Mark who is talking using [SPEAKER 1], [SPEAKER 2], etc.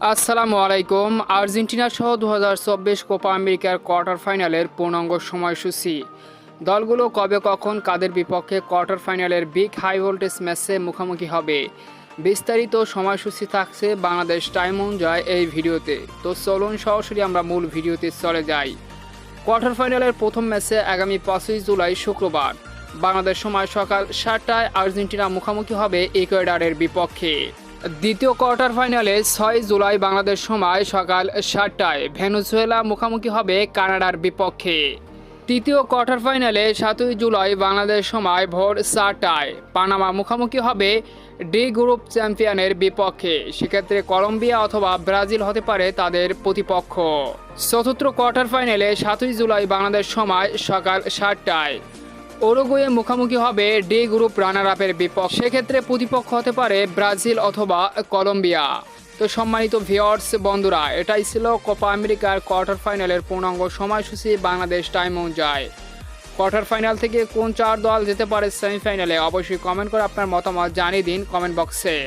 [SPEAKER 1] আসসালামু আলাইকুম। আর্জেন্টিনা সহ 2024 কোপা আমেরিকার কোয়ার্টার ফাইনালের পূর্ণাঙ্গ সময়সূচি, দলগুলো কবে কখন কাদের বিপক্ষে কোয়ার্টার ফাইনালের বিগ হাই ভোল্টেজ ম্যাচে মুখোমুখি হবে, বিস্তারিত সময়সূচি থাকছে বাংলাদেশ টাইম অনুযায়ী এই ভিডিওতে। তো চলুন সরাসরি আমরা মূল ভিডিওতে চলে যাই। কোয়ার্টার ফাইনালের প্রথম ম্যাচে আগামী 5 জুলাই শুক্রবার বাংলাদেশ সময় সকাল 7টায় আর্জেন্টিনা মুখোমুখি হবে ইকুয়েডরের বিপক্ষে। দ্বিতীয় কোয়ার্টার ফাইনালে 6 জুলাই বাংলাদেশ সময় সকাল 7টায় ভেনেজুয়েলা মুখোমুখি হবে কানাডার বিপক্ষে। তৃতীয় কোয়ার্টার ফাইনালে 7 জুলাই বাংলাদেশ সময় ভোর 4টায় পানামা মুখোমুখি হবে ডি গ্রুপ চ্যাম্পিয়নের বিপক্ষে। সেক্ষেত্রে কলম্বিয়া অথবা ব্রাজিল হতে পারে তাদের প্রতিপক্ষ। চতুর্থ কোয়ার্টার ফাইনালে 7 জুলাই বাংলাদেশ সময় সকাল 7টায় উরুগুয়ে মুখোমুখি হবে ডি গ্রুপ রানার আপের বিপক্ষে। সেক্ষেত্রে প্রতিপক্ষ হতে পারে ব্রাজিল অথবা কলম্বিয়া। তো সম্মানিত ভিউয়ার্স বন্ধুরা, এটাই ছিল কোপা আমেরিকার কোয়ার্টার ফাইনালের পূর্ণাঙ্গ সময়সূচি বাংলাদেশ টাইম অনুযায়ী। কোয়ার্টার ফাইনাল থেকে কোন 4 দল যেতে পারে সেমিফাইনালে, অবশ্যই কমেন্ট করে আপনার মতামত জানিয়ে দিন কমেন্ট বক্সে।